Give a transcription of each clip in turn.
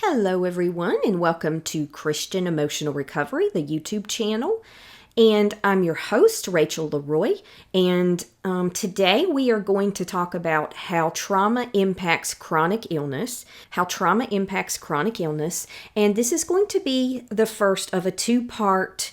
Hello, everyone, and welcome to Christian Emotional Recovery, the YouTube channel. And I'm your host, Rachel Leroy. And today we are going to talk about how trauma impacts chronic illness. And this is going to be the first of a two-part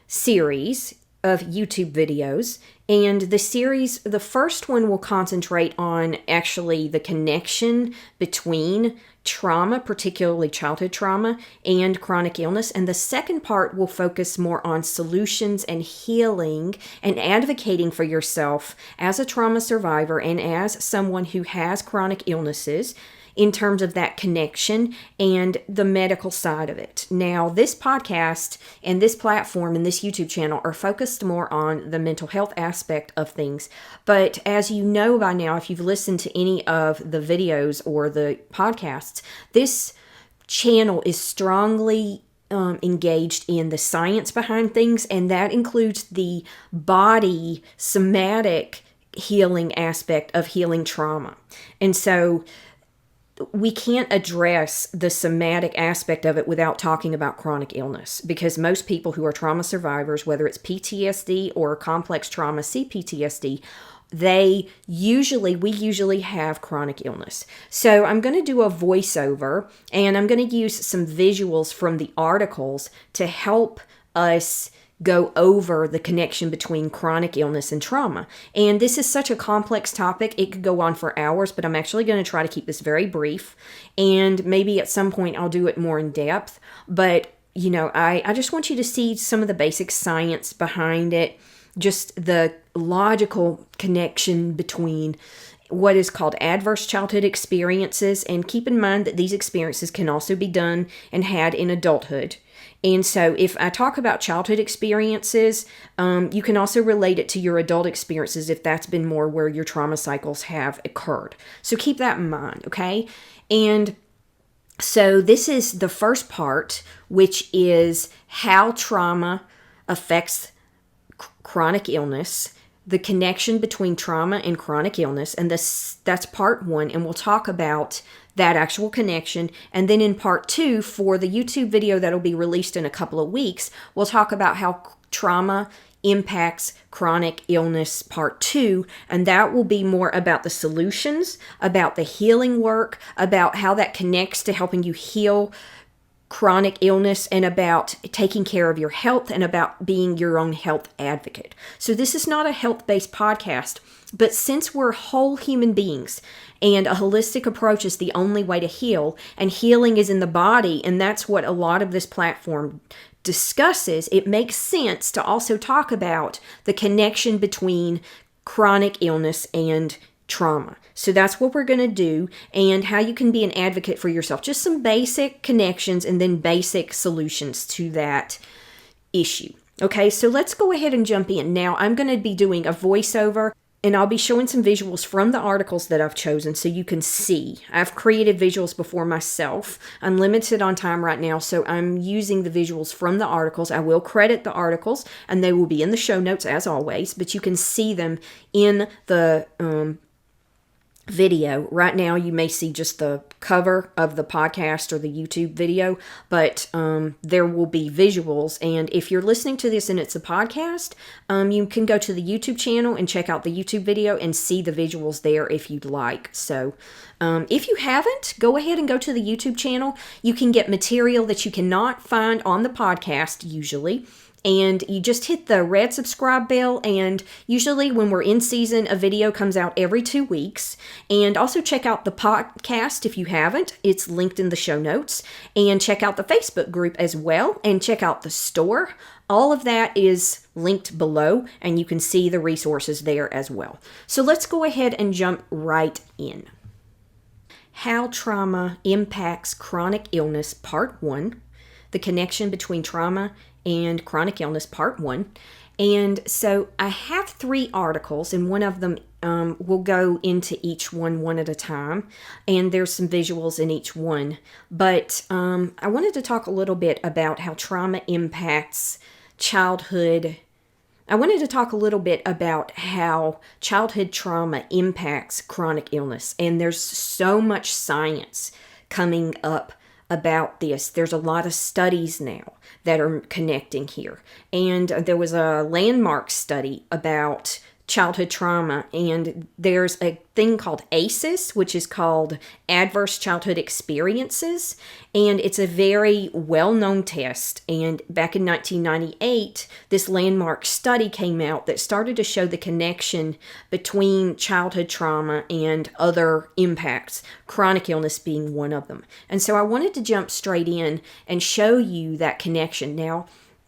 series of YouTube videos. And the first one will concentrate on actually the connection between trauma, particularly childhood trauma, and chronic illness. And the second part will focus more on solutions and healing and advocating for yourself as a trauma survivor and as someone who has chronic illnesses in terms of that connection and the medical side of it. Now, this podcast and this platform and this YouTube channel are focused more on the mental health aspect of things. But as you know by now, if you've listened to any of the videos or the podcasts, this channel is strongly engaged in the science behind things, and that includes the body somatic healing aspect of healing trauma. And so we can't address the somatic aspect of it without talking about chronic illness, because most people who are trauma survivors, whether it's PTSD or complex trauma, CPTSD, we usually have chronic illness. So I'm going to do a voiceover, and I'm going to use some visuals from the articles to help us go over the connection between chronic illness and trauma. And this is such a complex topic, it could go on for hours, but I'm actually going to try to keep this very brief. And maybe at some point I'll do it more in depth. But, I just want you to see some of the basic science behind it, just the logical connection between what is called adverse childhood experiences. And keep in mind that these experiences can also be done and had in adulthood. And so if I talk about childhood experiences, you can also relate it to your adult experiences if that's been more where your trauma cycles have occurred. So keep that in mind, okay? And so this is the first part, which is how trauma affects chronic illness, the connection between trauma and chronic illness. And that's part one, and we'll talk about that actual connection. And then in part two, for the YouTube video that'll be released in a couple of weeks, we'll talk about how trauma impacts chronic illness part two. And that will be more about the solutions, about the healing work, about how that connects to helping you heal chronic illness, and about taking care of your health and about being your own health advocate. So this is not a health-based podcast, but since we're whole human beings and a holistic approach is the only way to heal, and healing is in the body, and that's what a lot of this platform discusses, it makes sense to also talk about the connection between chronic illness and trauma. So that's what we're going to do, and how you can be an advocate for yourself. Just some basic connections and then basic solutions to that issue. Okay, so let's go ahead and jump in. Now, I'm going to be doing a voiceover, and I'll be showing some visuals from the articles that I've chosen so you can see. I've created visuals before myself. I'm limited on time right now, so I'm using the visuals from the articles. I will credit the articles, and they will be in the show notes as always, but you can see them in the video. Right now you may see just the cover of the podcast or the YouTube video, but there will be visuals. And if you're listening to this and it's a podcast, you can go to the YouTube channel and check out the YouTube video and see the visuals there if you'd like. So if you haven't, go ahead and go to the YouTube channel. You can get material that you cannot find on the podcast usually. And you just hit the red subscribe bell, and usually when we're in season, a video comes out every 2 weeks. And also check out the podcast if you haven't. It's linked in the show notes. And check out the Facebook group as well, and check out the store. All of that is linked below, and you can see the resources there as well. So let's go ahead and jump right in. How trauma impacts chronic illness, part one. The connection between trauma and chronic illness, part one. And so I have 3 articles, and one of them will go into each one at a time, and there's some visuals in each one. But I wanted to talk a little bit about how trauma impacts childhood. I wanted to talk a little bit about how childhood trauma impacts chronic illness, and there's so much science coming up about this. There's a lot of studies now that are connecting here. And there was a landmark study about childhood trauma, and there's a thing called ACEs, which is called Adverse Childhood Experiences, and it's a very well-known test. And back in 1998, this landmark study came out that started to show the connection between childhood trauma and other impacts, chronic illness being one of them. And so I wanted to jump straight in and show you that connection. Now,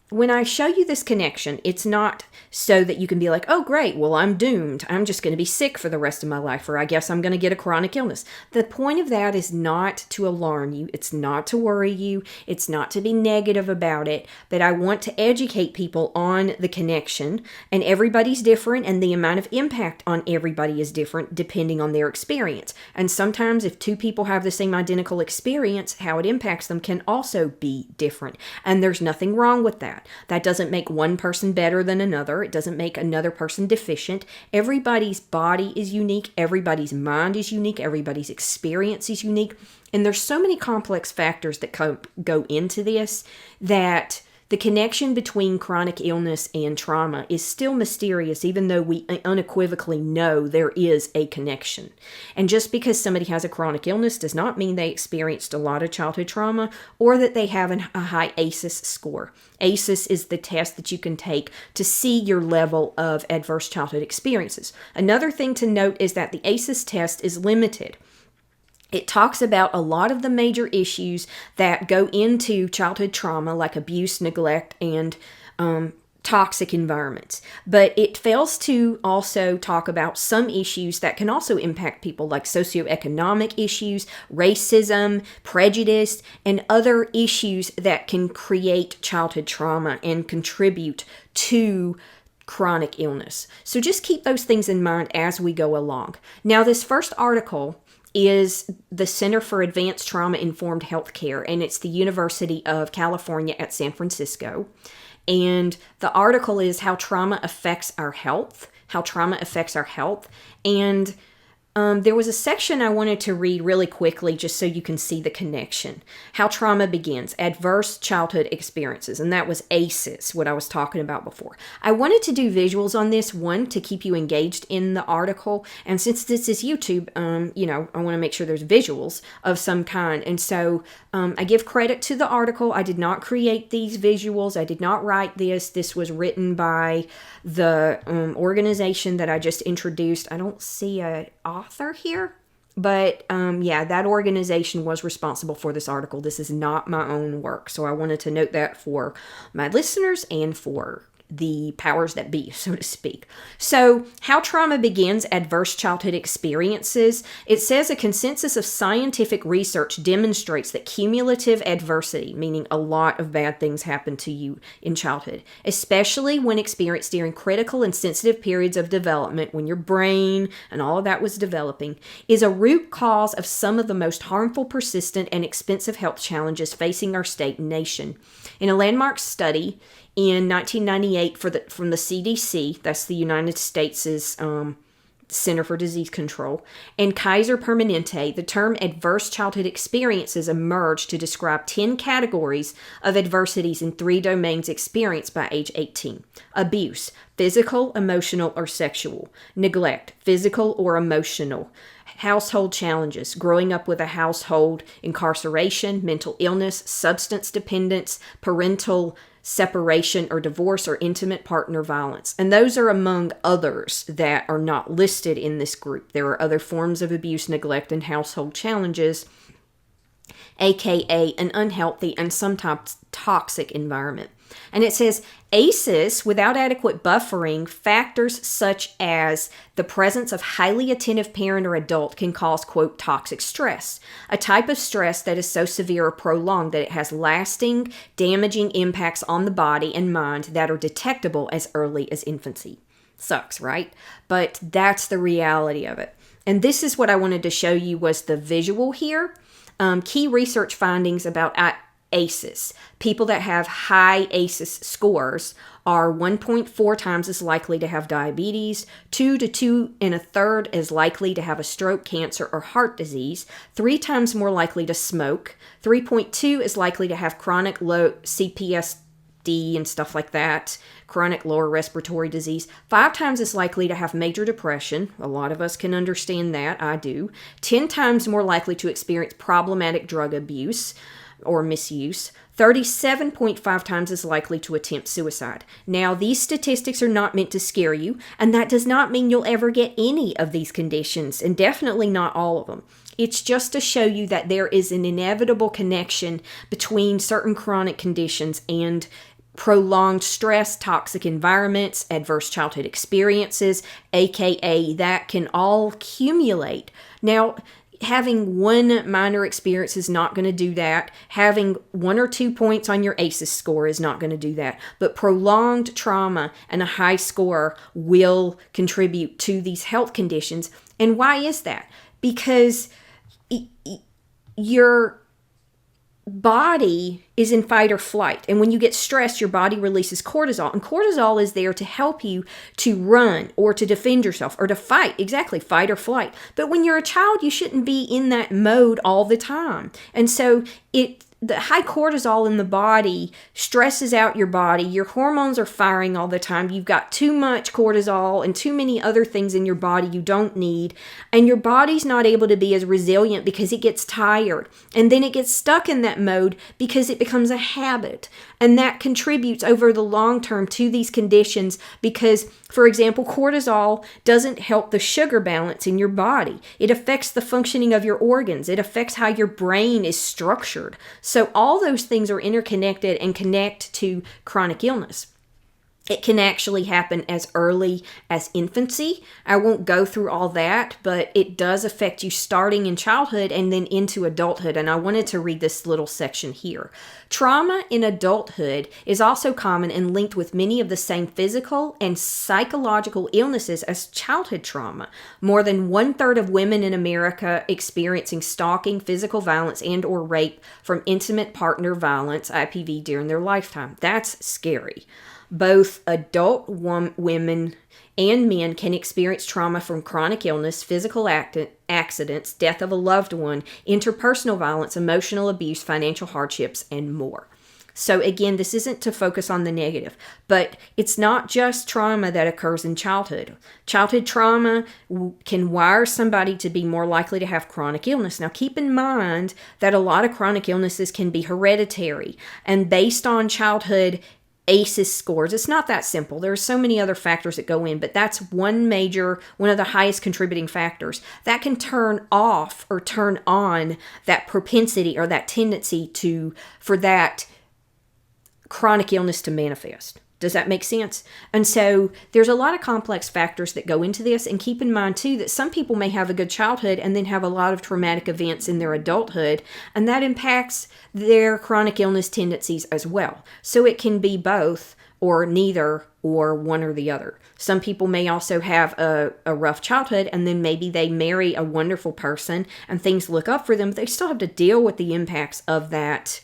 when I show you this connection, it's not so that you can be like, oh, great, well, I'm doomed. I'm just going to be sick for the rest of my life, or I guess I'm going to get a chronic illness. The point of that is not to alarm you. It's not to worry you. It's not to be negative about it. But I want to educate people on the connection. And everybody's different, and the amount of impact on everybody is different depending on their experience. And sometimes if two people have the same identical experience, how it impacts them can also be different. And there's nothing wrong with that. That doesn't make one person better than another. It doesn't make another person deficient. Everybody's body is unique. Everybody's mind is unique. Everybody's experience is unique. And there's so many complex factors that go into this that the connection between chronic illness and trauma is still mysterious, even though we unequivocally know there is a connection. And just because somebody has a chronic illness does not mean they experienced a lot of childhood trauma or that they have a high ACEs score. ACEs is the test that you can take to see your level of adverse childhood experiences. Another thing to note is that the ACEs test is limited. It talks about a lot of the major issues that go into childhood trauma, like abuse, neglect, and toxic environments. But it fails to also talk about some issues that can also impact people, like socioeconomic issues, racism, prejudice, and other issues that can create childhood trauma and contribute to chronic illness. So just keep those things in mind as we go along. Now, this first article is the Center for Advanced Trauma-Informed Healthcare, and it's the University of California at San Francisco. And the article is How Trauma Affects Our Health. And there was a section I wanted to read really quickly just so you can see the connection. How trauma begins, adverse childhood experiences, and that was ACEs, what I was talking about before. I wanted to do visuals on this, one, to keep you engaged in the article, and since this is YouTube, I want to make sure there's visuals of some kind, and so I give credit to the article. I did not create these visuals. I did not write this. This was written by the organization that I just introduced. I don't see an author here, but that organization was responsible for this article. This is not my own work, so I wanted to note that for my listeners and for the powers that be, so to speak. So, how trauma begins, adverse childhood experiences. It says a consensus of scientific research demonstrates that cumulative adversity, meaning a lot of bad things happen to you in childhood, especially when experienced during critical and sensitive periods of development, when your brain and all of that was developing, is a root cause of some of the most harmful, persistent, and expensive health challenges facing our state and nation. In a landmark study in 1998 from the CDC, that's the United States' Center for Disease Control, and Kaiser Permanente, the term adverse childhood experiences emerged to describe 10 categories of adversities in 3 domains experienced by age 18. Abuse, physical, emotional, or sexual. Neglect, physical or emotional. Household challenges, growing up with a household, incarceration, mental illness, substance dependence, parental separation or divorce, or intimate partner violence. And those are among others that are not listed in this group. There are other forms of abuse, neglect, and household challenges, aka an unhealthy and sometimes toxic environment. And it says ACEs, without adequate buffering, factors such as the presence of highly attentive parent or adult can cause, quote, toxic stress, a type of stress that is so severe or prolonged that it has lasting, damaging impacts on the body and mind that are detectable as early as infancy. Sucks, right? But that's the reality of it. And this is what I wanted to show you was the visual here. Key research findings about ACEs. People that have high ACEs scores are 1.4 times as likely to have diabetes, 2 to 2 and a third as likely to have a stroke, cancer, or heart disease, 3 times more likely to smoke, 3.2 is likely to have chronic low CPSD and stuff like that, chronic lower respiratory disease, 5 times as likely to have major depression. A lot of us can understand that. I do. 10 times more likely to experience problematic drug abuse or misuse, 37.5 times as likely to attempt suicide. Now, these statistics are not meant to scare you, and that does not mean you'll ever get any of these conditions, and definitely not all of them. It's just to show you that there is an inevitable connection between certain chronic conditions and prolonged stress, toxic environments, adverse childhood experiences, aka that can all accumulate. Now, having one minor experience is not going to do that. Having 1 or 2 points on your ACEs score is not going to do that. But prolonged trauma and a high score will contribute to these health conditions. And why is that? Because your body is in fight or flight. And when you get stressed, your body releases cortisol. And cortisol is there to help you to run or to defend yourself or to fight. Exactly, fight or flight. But when you're a child, you shouldn't be in that mode all the time. And so the high cortisol in the body stresses out your body. Your hormones are firing all the time. You've got too much cortisol and too many other things in your body you don't need. And your body's not able to be as resilient because it gets tired. And then it gets stuck in that mode because it becomes a habit. And that contributes over the long term to these conditions because, for example, cortisol doesn't help the sugar balance in your body. It affects the functioning of your organs. It affects how your brain is structured. So all those things are interconnected and connect to chronic illness. It can actually happen as early as infancy. I won't go through all that, but it does affect you starting in childhood and then into adulthood. And I wanted to read this little section here. Trauma in adulthood is also common and linked with many of the same physical and psychological illnesses as childhood trauma. More than 1/3 of women in America experiencing stalking, physical violence, and or rape from intimate partner violence, IPV, during their lifetime. That's scary. Both adult women and men can experience trauma from chronic illness, physical accidents, death of a loved one, interpersonal violence, emotional abuse, financial hardships, and more. So again, this isn't to focus on the negative, but it's not just trauma that occurs in childhood. Childhood trauma can wire somebody to be more likely to have chronic illness. Now keep in mind that a lot of chronic illnesses can be hereditary and based on childhood ACEs scores. It's not that simple. There are so many other factors that go in, but that's one of the highest contributing factors that can turn off or turn on that propensity or that tendency for that chronic illness to manifest. Does that make sense? And so there's a lot of complex factors that go into this. And keep in mind, too, that some people may have a good childhood and then have a lot of traumatic events in their adulthood, and that impacts their chronic illness tendencies as well. So it can be both or neither or one or the other. Some people may also have a rough childhood and then maybe they marry a wonderful person and things look up for them, but they still have to deal with the impacts of that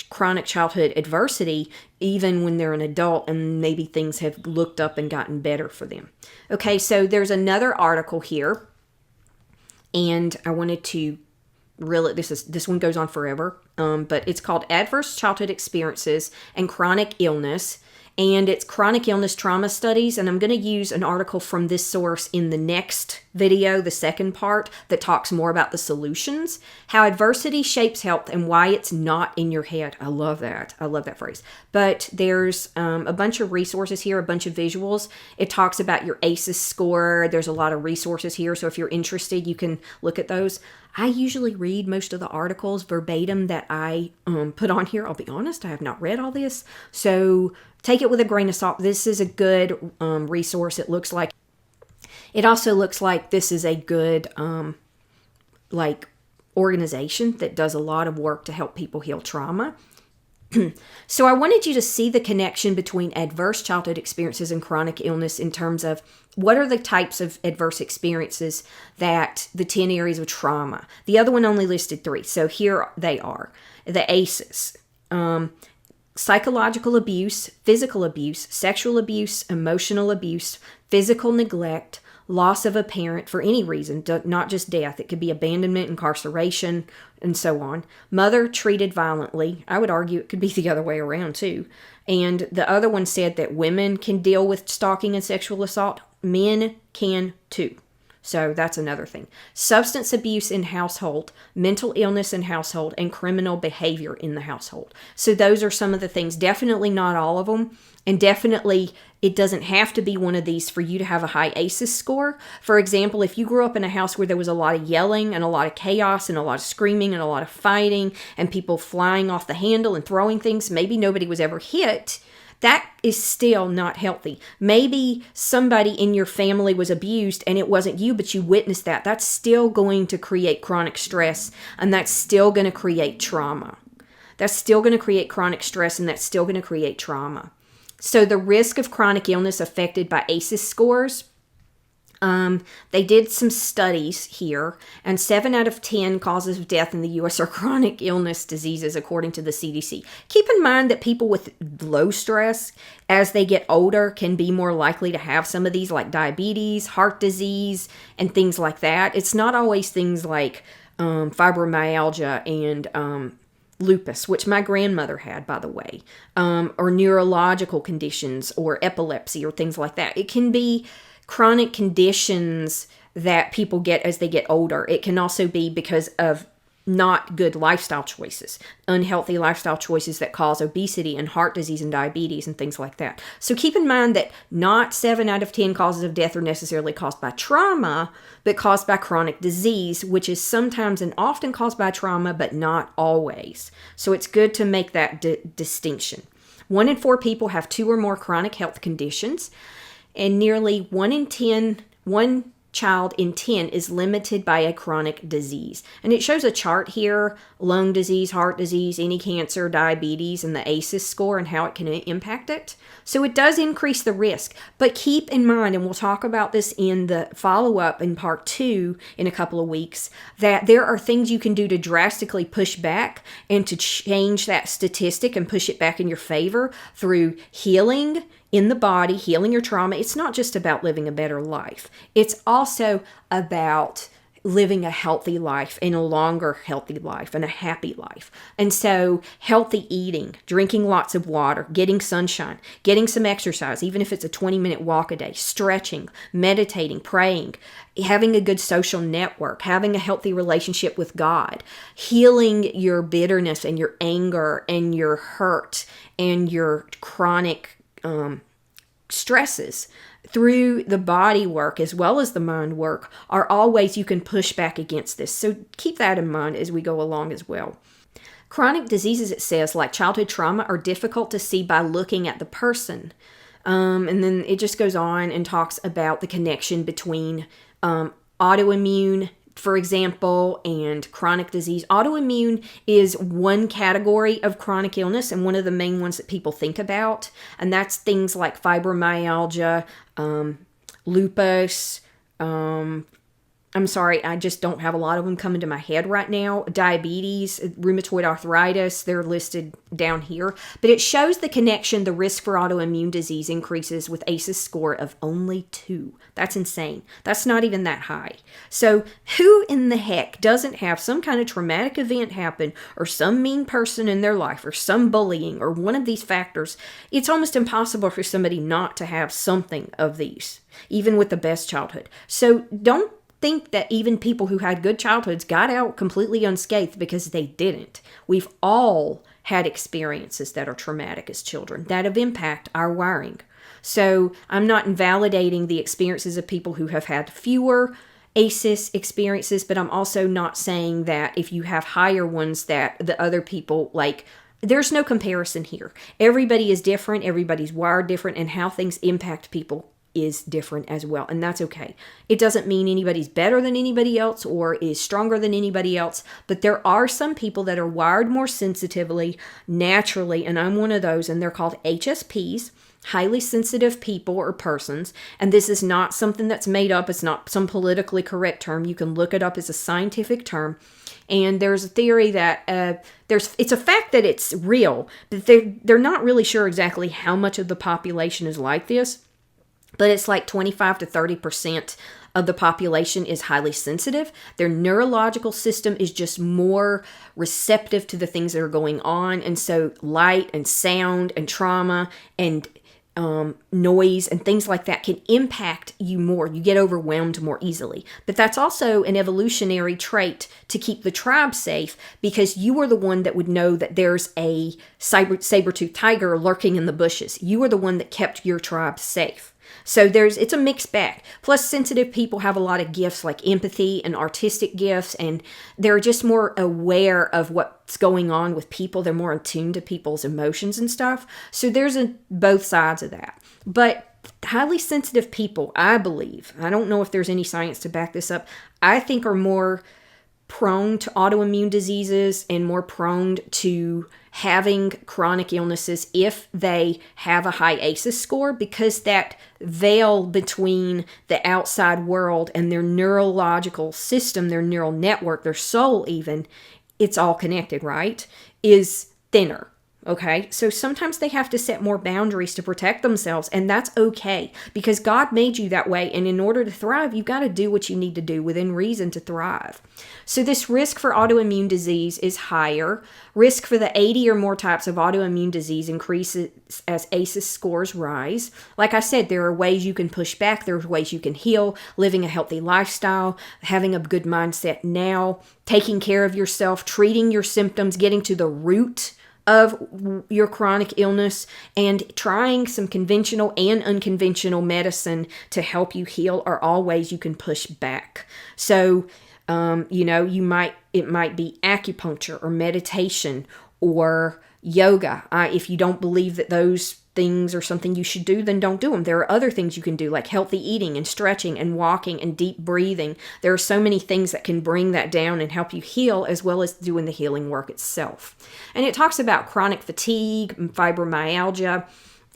chronic childhood adversity, even when they're an adult and maybe things have looked up and gotten better for them. Okay, so there's another article here, and I wanted to this one goes on forever, but it's called Adverse Childhood Experiences and Chronic Illness, and it's Chronic Illness Trauma Studies, and I'm going to use an article from this source in the next video, the second part, that talks more about the solutions, how adversity shapes health and why it's not in your head. I love that. I love that phrase. But there's a bunch of resources here, a bunch of visuals. It talks about your ACEs score. There's a lot of resources here, so if you're interested, you can look at those. I usually read most of the articles verbatim that I put on here. I'll be honest, I have not read all this, so take it with a grain of salt. This is a good resource. It also looks like this is a good organization that does a lot of work to help people heal trauma. So I wanted you to see the connection between adverse childhood experiences and chronic illness in terms of what are the types of adverse experiences that the 10 areas of trauma. The other one only listed 3. So here they are. The ACEs. Psychological abuse, physical abuse, sexual abuse, emotional abuse, physical neglect, loss of a parent for any reason, not just death. It could be abandonment, incarceration, and so on. Mother treated violently. I would argue it could be the other way around too. And the other one said that women can deal with stalking and sexual assault. Men can too. So that's another thing. Substance abuse in household, mental illness in household, and criminal behavior in the household. So those are some of the things. Definitely not all of them. And definitely it doesn't have to be one of these for you to have a high ACEs score. For example, if you grew up in a house where there was a lot of yelling and a lot of chaos and a lot of screaming and a lot of fighting and people flying off the handle and throwing things, maybe nobody was ever hit. That is still not healthy. Maybe somebody in your family was abused and it wasn't you, but you witnessed that. That's still going to create chronic stress, and that's still going to create trauma. That's still going to create chronic stress, and that's still going to create trauma. So the risk of chronic illness affected by ACEs scores, they did some studies here, and 7 out of 10 causes of death in the U.S. are chronic illness diseases, according to the CDC. Keep in mind that people with low stress, as they get older, can be more likely to have some of these, like diabetes, heart disease, and things like that. It's not always things like fibromyalgia and lupus, which my grandmother had, by the way, or neurological conditions or epilepsy or things like that. It can be chronic conditions that people get as they get older. It can also be because of not good lifestyle choices, unhealthy lifestyle choices that cause obesity and heart disease and diabetes and things like that. So keep in mind that not 7 out of 10 causes of death are necessarily caused by trauma, but caused by chronic disease, which is sometimes and often caused by trauma, but not always. So it's good to make that distinction. 1 in 4 people have 2 or more chronic health conditions, and nearly 1 child in 10 is limited by a chronic disease. And it shows a chart here: lung disease, heart disease, any cancer, diabetes, and the ACEs score and how it can impact it. So it does increase the risk. But keep in mind, and we'll talk about this in the follow-up in part 2 in a couple of weeks, that there are things you can do to drastically push back and to change that statistic and push it back in your favor through healing in the body, healing your trauma. It's not just about living a better life. It's also about living a healthy life and a longer healthy life and a happy life. And so healthy eating, drinking lots of water, getting sunshine, getting some exercise, even if it's a 20-minute walk a day, stretching, meditating, praying, having a good social network, having a healthy relationship with God, healing your bitterness and your anger and your hurt and your chronic stresses through the body work as well as the mind work are all ways you can push back against this. So keep that in mind as we go along as well. Chronic diseases, it says, like childhood trauma, are difficult to see by looking at the person. And then it just goes on and talks about the connection between autoimmune, for example, and chronic disease. Autoimmune is one category of chronic illness and one of the main ones that people think about. And that's things like fibromyalgia, lupus, I'm sorry, I just don't have a lot of them coming to my head right now. Diabetes, rheumatoid arthritis, they're listed down here. But it shows the connection. The risk for autoimmune disease increases with ACEs score of only 2. That's insane. That's not even that high. So who in the heck doesn't have some kind of traumatic event happen, or some mean person in their life, or some bullying, or one of these factors? It's almost impossible for somebody not to have something of these, even with the best childhood. So don't think that even people who had good childhoods got out completely unscathed, because they didn't. We've all had experiences that are traumatic as children that have impacted our wiring. So I'm not invalidating the experiences of people who have had fewer ACEs experiences, but I'm also not saying that if you have higher ones that the other people, like, there's no comparison here. Everybody is different, everybody's wired different, and how things impact people is different as well, and that's okay. It doesn't mean anybody's better than anybody else or is stronger than anybody else, but there are some people that are wired more sensitively naturally, and I'm one of those, and they're called HSPs, highly sensitive people or persons. And this is not something that's made up. It's not some politically correct term. You can look it up as a scientific term. And there's a theory that it's a fact that it's real, but they're not really sure exactly how much of the population is like this. But it's like 25 to 30% of the population is highly sensitive. Their neurological system is just more receptive to the things that are going on. And so light and sound and trauma and noise and things like that can impact you more. You get overwhelmed more easily. But that's also an evolutionary trait to keep the tribe safe, because you are the one that would know that there's a saber-toothed tiger lurking in the bushes. You are the one that kept your tribe safe. So it's a mixed bag. Plus, sensitive people have a lot of gifts like empathy and artistic gifts, and they're just more aware of what's going on with people. They're more attuned to people's emotions and stuff. So there's both sides of that. But highly sensitive people, I believe, I don't know if there's any science to back this up, I think are more prone to autoimmune diseases and more prone to having chronic illnesses if they have a high ACEs score, because that veil between the outside world and their neurological system, their neural network, their soul even, it's all connected, right, is thinner. Okay, so sometimes they have to set more boundaries to protect themselves, and that's okay, because God made you that way, and in order to thrive, you've got to do what you need to do within reason to thrive. So this risk for autoimmune disease is higher. Risk for the 80 or more types of autoimmune disease increases as ACEs scores rise. Like I said, there are ways you can push back, there's ways you can heal, living a healthy lifestyle, having a good mindset now, taking care of yourself, treating your symptoms, getting to the root of your chronic illness, and trying some conventional and unconventional medicine to help you heal are all ways you can push back. So, it might be acupuncture or meditation or yoga. If you don't believe that those things are something you should do, then don't do them. There are other things you can do, like healthy eating and stretching and walking and deep breathing. There are so many things that can bring that down and help you heal, as well as doing the healing work itself. And it talks about chronic fatigue and fibromyalgia.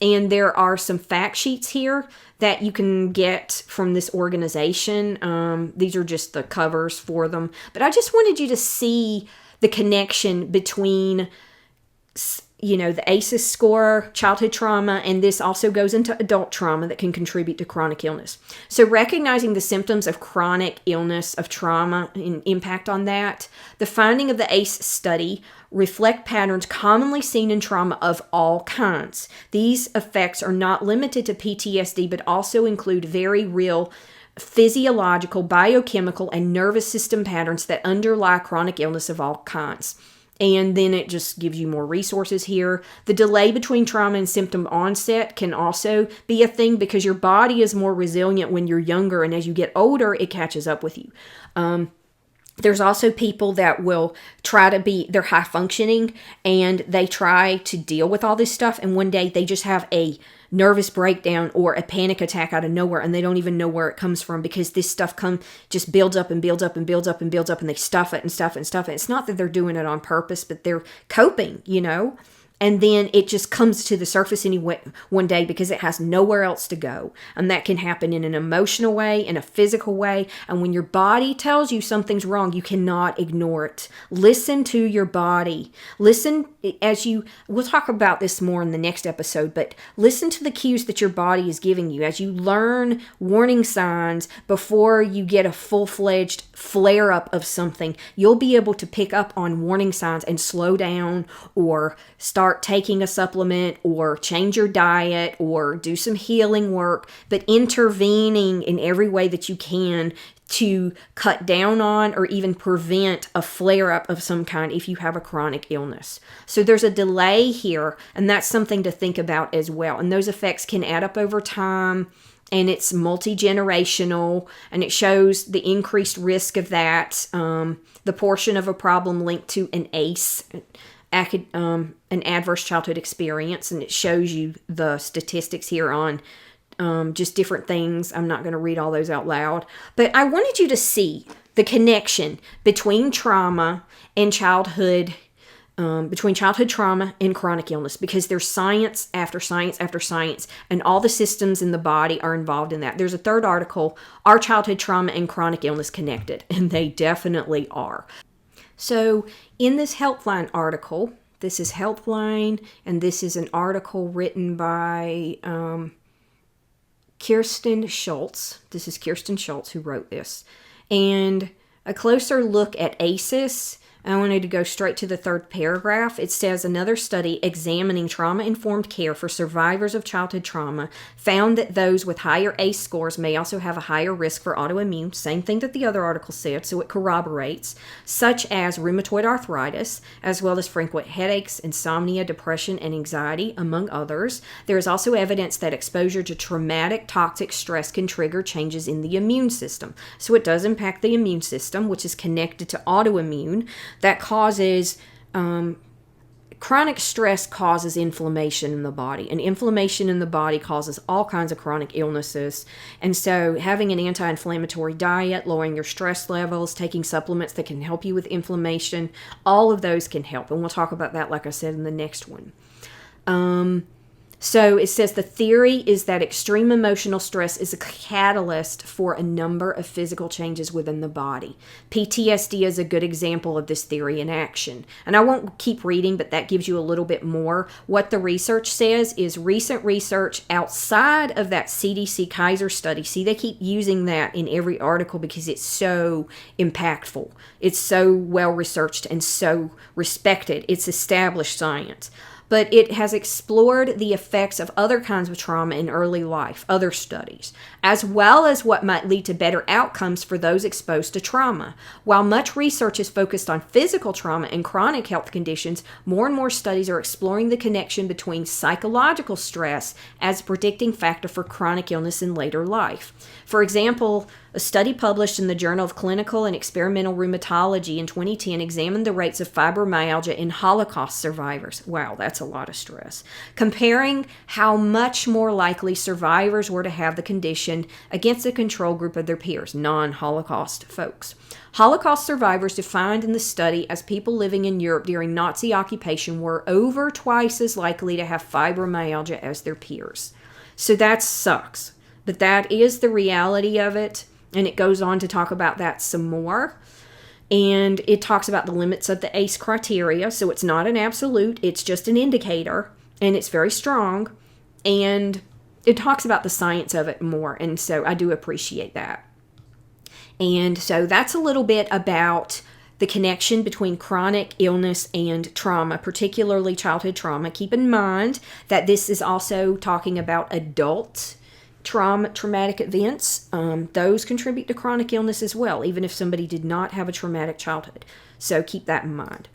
And there are some fact sheets here that you can get from this organization. These are just the covers for them. But I just wanted you to see the connection between the ACEs score, childhood trauma, and this also goes into adult trauma that can contribute to chronic illness. So recognizing the symptoms of chronic illness, of trauma, and impact on that, the finding of the ACE study reflect patterns commonly seen in trauma of all kinds. These effects are not limited to PTSD, but also include very real physiological, biochemical, and nervous system patterns that underlie chronic illness of all kinds. And then it just gives you more resources here. The delay between trauma and symptom onset can also be a thing, because your body is more resilient when you're younger, and as you get older, it catches up with you. There's also people that will they're high functioning, and they try to deal with all this stuff, and one day they just have a nervous breakdown or a panic attack out of nowhere, and they don't even know where it comes from, because this stuff just builds up and builds up and builds up and builds up, and they stuff it and stuff it and stuff it. It's not that they're doing it on purpose, but they're coping, And then it just comes to the surface one day because it has nowhere else to go. And that can happen in an emotional way, in a physical way. And when your body tells you something's wrong, you cannot ignore it. Listen to your body. Listen we'll talk about this more in the next episode, but listen to the cues that your body is giving you. As you learn warning signs before you get a full-fledged flare-up of something, you'll be able to pick up on warning signs and slow down, or start taking a supplement, or change your diet, or do some healing work, but intervening in every way that you can to cut down on or even prevent a flare-up of some kind if you have a chronic illness. So there's a delay here, and that's something to think about as well. And those effects can add up over time, and it's multi-generational, and it shows the increased risk of that, the portion of a problem linked to an ACE, an adverse childhood experience, and it shows you the statistics here on just different things. I'm not going to read all those out loud, but I wanted you to see the connection between trauma and childhood, between childhood trauma and chronic illness, because there's science after science after science, and all the systems in the body are involved in that. There's a third article, Are Childhood Trauma and Chronic Illness Connected? And they definitely are. So in this Healthline article, this is Healthline, and this is an article written by Kirsten Schultz. This is Kirsten Schultz who wrote this. And a closer look at ACEs. I wanted to go straight to the third paragraph. It says, another study examining trauma-informed care for survivors of childhood trauma found that those with higher ACE scores may also have a higher risk for autoimmune, same thing that the other article said, so it corroborates, such as rheumatoid arthritis, as well as frequent headaches, insomnia, depression, and anxiety, among others. There is also evidence that exposure to traumatic, toxic stress can trigger changes in the immune system. So it does impact the immune system, which is connected to autoimmune. That causes, chronic stress causes inflammation in the body, and inflammation in the body causes all kinds of chronic illnesses. And so having an anti-inflammatory diet, lowering your stress levels, taking supplements that can help you with inflammation, all of those can help. And we'll talk about that, like I said, in the next one. So it says the theory is that extreme emotional stress is a catalyst for a number of physical changes within the body. PTSD is a good example of this theory in action. And I won't keep reading, but that gives you a little bit more. What the research says is recent research outside of that CDC Kaiser study. See, they keep using that in every article because it's so impactful. It's so well researched and so respected. It's established science. But it has explored the effects of other kinds of trauma in early life, other studies, as well as what might lead to better outcomes for those exposed to trauma. While much research is focused on physical trauma and chronic health conditions, more and more studies are exploring the connection between psychological stress as a predicting factor for chronic illness in later life. For example, a study published in the Journal of Clinical and Experimental Rheumatology in 2010 examined the rates of fibromyalgia in Holocaust survivors. Wow, that's a lot of stress. Comparing how much more likely survivors were to have the condition against a control group of their peers, non-Holocaust folks. Holocaust survivors defined in the study as people living in Europe during Nazi occupation were over twice as likely to have fibromyalgia as their peers. So that sucks. But that is the reality of it. And it goes on to talk about that some more. And it talks about the limits of the ACE criteria. So it's not an absolute. It's just an indicator. And it's very strong. And it talks about the science of it more. And so I do appreciate that. And so that's a little bit about the connection between chronic illness and trauma, particularly childhood trauma. Keep in mind that this is also talking about adult traumatic events. Those contribute to chronic illness as well, even if somebody did not have a traumatic childhood. So keep that in mind.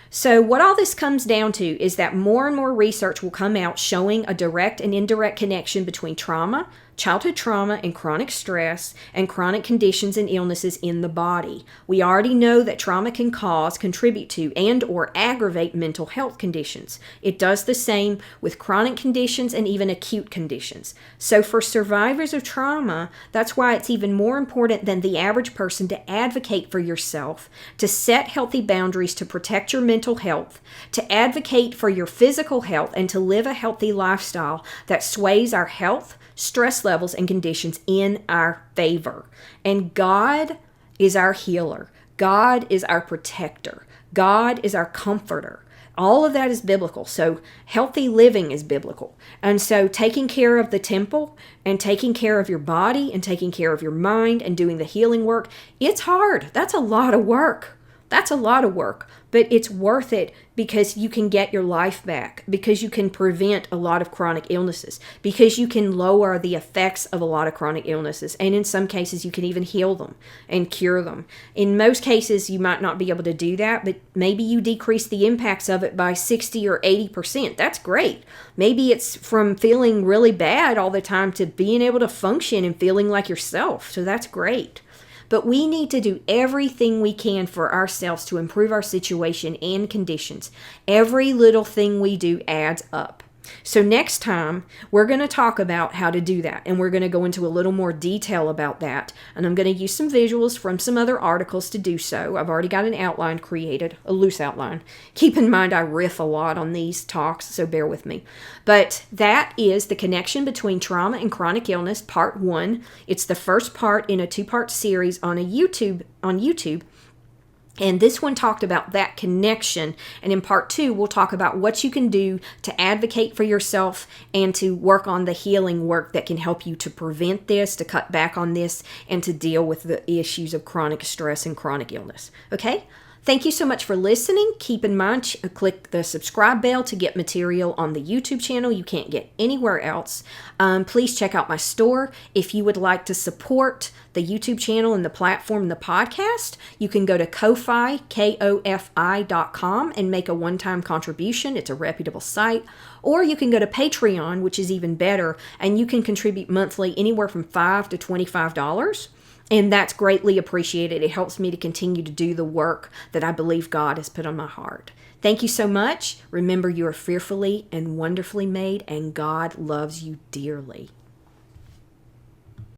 So what all this comes down to is that more and more research will come out showing a direct and indirect connection between trauma, childhood trauma, and chronic stress and chronic conditions and illnesses in the body. We already know that trauma can cause, contribute to, and or aggravate mental health conditions. It does the same with chronic conditions and even acute conditions. So for survivors of trauma, that's why it's even more important than the average person to advocate for yourself, to set healthy boundaries to protect your mental health, to advocate for your physical health, and to live a healthy lifestyle that sways our health, stress levels, and conditions in our favor. And God is our healer. God is our protector. God is our comforter. All of that is biblical. So healthy living is biblical. And so taking care of the temple and taking care of your body and taking care of your mind and doing the healing work, it's hard. That's a lot of work. That's a lot of work, but it's worth it because you can get your life back, because you can prevent a lot of chronic illnesses, because you can lower the effects of a lot of chronic illnesses, and in some cases you can even heal them and cure them. In most cases you might not be able to do that, but maybe you decrease the impacts of it by 60 or 80%. That's great. Maybe it's from feeling really bad all the time to being able to function and feeling like yourself, so that's great. But we need to do everything we can for ourselves to improve our situation and conditions. Every little thing we do adds up. So next time, we're going to talk about how to do that, and we're going to go into a little more detail about that. And I'm going to use some visuals from some other articles to do so. I've already got an outline created, a loose outline. Keep in mind I riff a lot on these talks, so bear with me. But that is the connection between trauma and chronic illness, part 1. It's the first part in a 2-part series on YouTube. And this one talked about that connection. And in part 2, we'll talk about what you can do to advocate for yourself and to work on the healing work that can help you to prevent this, to cut back on this, and to deal with the issues of chronic stress and chronic illness. Okay? Thank you so much for listening. Keep in mind, click the subscribe bell to get material on the YouTube channel you can't get anywhere else. Please check out my store. If you would like to support the YouTube channel and the platform and the podcast, you can go to Ko-Fi, KOFI.com, and make a one-time contribution. It's a reputable site. Or you can go to Patreon, which is even better, and you can contribute monthly anywhere from $5 to $25. And that's greatly appreciated. It helps me to continue to do the work that I believe God has put on my heart. Thank you so much. Remember, you are fearfully and wonderfully made, and God loves you dearly.